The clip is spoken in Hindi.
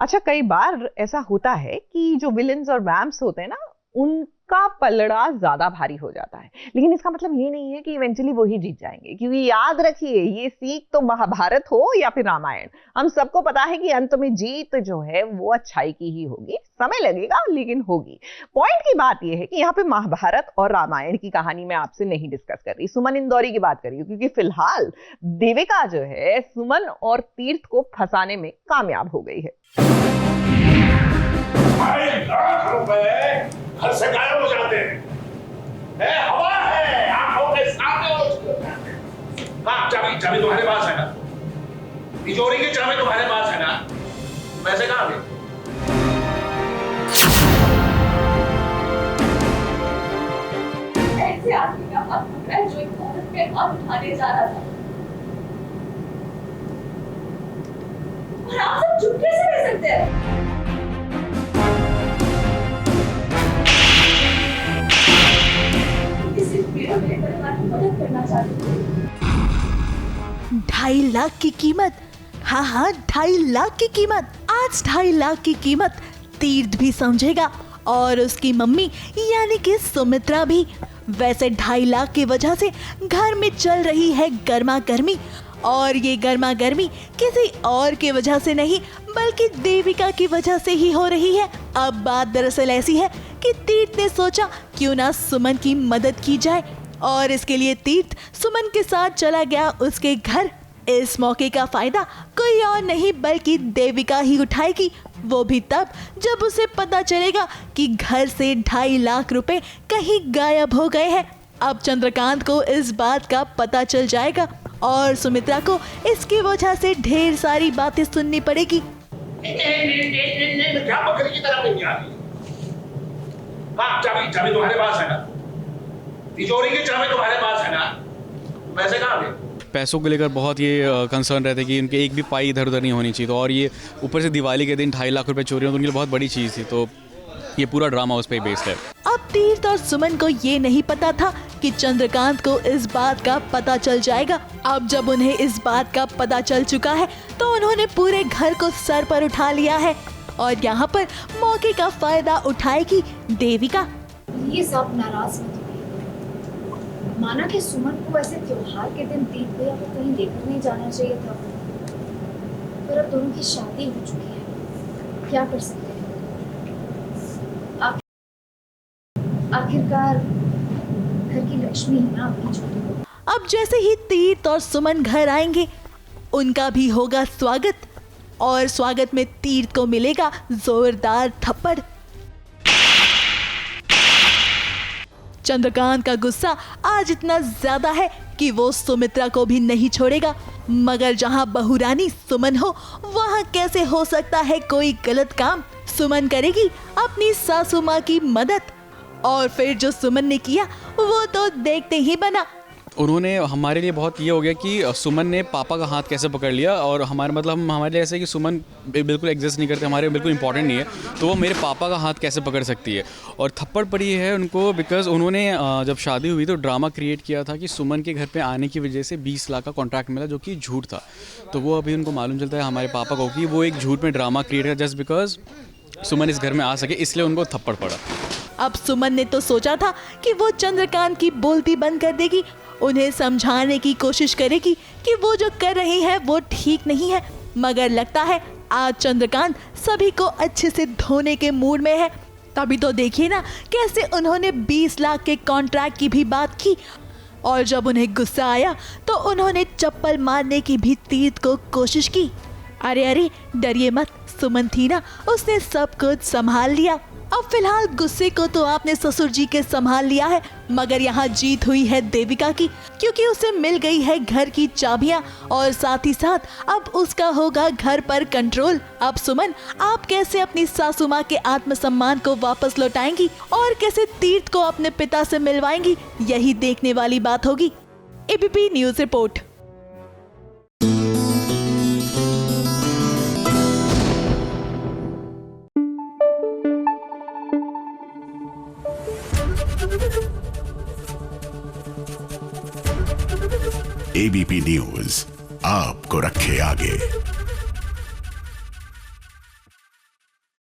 अच्छा, कई बार ऐसा होता है कि जो विलेन्स और वैम्प्स होते हैं ना, उनका पलड़ा ज्यादा भारी हो जाता है, लेकिन इसका मतलब ये नहीं है कि इवेंचुअली वो ही जीत जाएंगे, क्योंकि याद रखिए, ये सीख तो महाभारत हो या फिर रामायण, हम सबको पता है कि अंत में जीत जो है वो अच्छाई की ही होगी। समय लगेगा लेकिन होगी। पॉइंट की बात यह है कि यहाँ पे महाभारत और रामायण की कहानी मैं आपसे नहीं डिस्कस कर रही, सुमन इंदौरी की बात कर रही हूँ, क्योंकि फिलहाल देविका जो है सुमन और तीर्थ को फंसाने में कामयाब हो गई है। घर से गायब हो जाते हैं। हवा है, आंखों के सामने। हाँ, चाबी तुम्हारे पास है ना? तिजोरी की चाबी तुम्हारे पास है ना? पैसे कहाँ गए? ऐसे आदमी का हाथ पकड़ा है जो एक औरत पे हाथ उठाने जा रहा था, और आप सब चुप कैसे रह सकते हैं? मदद करना चाहती हूँ। 2.5 लाख की कीमत, हाँ 2.5 लाख की कीमत। आज 2.5 लाख की कीमत तीर्थ भी समझेगा और उसकी मम्मी यानी कि सुमित्रा भी। वैसे 2.5 लाख की वजह से घर में चल रही है गर्मा गर्मी, और ये गर्मा गर्मी किसी और की वजह से नहीं बल्कि देविका की वजह से ही हो रही है। अब बात दरअसल ऐसी है कि तीर्थ ने सोचा क्यों ना सुमन की मदद की जाए, और इसके लिए तीर्थ सुमन के साथ चला गया उसके घर। इस मौके का फायदा कोई और नहीं बल्कि देविका ही उठाएगी, वो भी तब जब उसे पता चलेगा कि घर से 2.5 लाख रुपए कहीं गायब हो गए हैं। अब चंद्रकांत को इस बात का पता चल जाएगा और सुमित्रा को इसकी वजह से ढेर सारी बातें सुननी पड़ेगी। क्या बकरी की तरह नहीं आ रही? हाँ, चाबी तुम्हारे पास है ना? तिजोरी की चाबी तुम्हारे पास है ना? पैसे कहाँ गए? पैसों को लेकर बहुत ये कंसर्न रहते कि उनके एक भी पाई इधर उधर नहीं होनी चाहिए, तो और ये ऊपर से दिवाली के दिन 2.5 लाख रुपए चोरी हो तो उनके लिए बहुत बड़ी चीज़ थी, तो ये पूरा ड्रामा उस पर बेस्ड है। अब तीर्थ और सुमन को ये नहीं पता था कि चंद्रकांत को इस बात का पता चल जाएगा। अब जब उन्हें इस बात का पता चल चुका है तो उन्होंने पूरे घर को सर पर उठा लिया है, और यहाँ पर मौके का फायदा उठाएगी देविका। ये सब नाराज मत होइए। माना कि सुमन को ऐसे त्योहार के दिन तीर्थ भैया को कहीं लेकर नहीं जाना चाहिए था, पर अब दोनों की शादी हो चुकी है, क्या कर सकते हैं? आखिरकार घर की लक्ष्मी है ना अपनी छोटी। अब जैसे ही तीर्थ और सुमन घर आएंगे उनका भी होगा स्वागत, और स्वागत में तीर्थ को मिलेगा जोरदार थप्पड़। चंद्रकांत का गुस्सा आज इतना ज्यादा है कि वो सुमित्रा को भी नहीं छोड़ेगा, मगर जहां बहुरानी सुमन हो वहां कैसे हो सकता है कोई गलत काम। सुमन करेगी अपनी सासू माँ की मदद, और फिर जो सुमन ने किया वो तो देखते ही बना। उन्होंने हमारे लिए बहुत ये हो गया कि सुमन ने पापा का हाथ कैसे पकड़ लिया, और हमारे लिए ऐसे कि सुमन बिल्कुल एग्जिस्ट नहीं करते, हमारे बिल्कुल इंपॉर्टेंट नहीं है, तो वो मेरे पापा का हाथ कैसे पकड़ सकती है। और थप्पड़ पड़ी है उनको बिकॉज उन्होंने जब शादी हुई तो ड्रामा क्रिएट किया था कि सुमन के घर पे आने की वजह से 20 लाख का कॉन्ट्रैक्ट मिला, जो कि झूठ था। तो वो अभी उनको मालूम चलता है हमारे पापा को कि वो एक झूठ में ड्रामा क्रिएट किया जस्ट बिकॉज सुमन इस घर में आ सके, इसलिए उनको थप्पड़ पड़ा। अब सुमन ने तो सोचा था कि वो चंद्रकांत की बोलती बंद कर देगी, उन्हें समझाने की कोशिश करेगी कि वो जो कर रही है वो ठीक नहीं है, मगर लगता है आज चंद्रकांत सभी को अच्छे से धोने के मूड में है। तभी तो देखिए ना कैसे उन्होंने 20 लाख के कॉन्ट्रैक्ट की भी बात की, और जब उन्हें गुस्सा आया तो उन्होंने चप्पल मारने की भी तीर्थ को कोशिश की। अरे डरिए मत, सुमन थी ना, उसने सब कुछ संभाल लिया। अब फिलहाल गुस्से को तो आपने ससुर जी के संभाल लिया है, मगर यहाँ जीत हुई है देविका की, क्योंकि उसे मिल गई है घर की चाबियाँ, और साथ ही साथ अब उसका होगा घर पर कंट्रोल। अब सुमन, आप कैसे अपनी सासू माँ के आत्मसम्मान को वापस लौटाएंगी और कैसे तीर्थ को अपने पिता से मिलवाएंगी, यही देखने वाली बात होगी। ABP news report. ABP news आपको रखे आगे।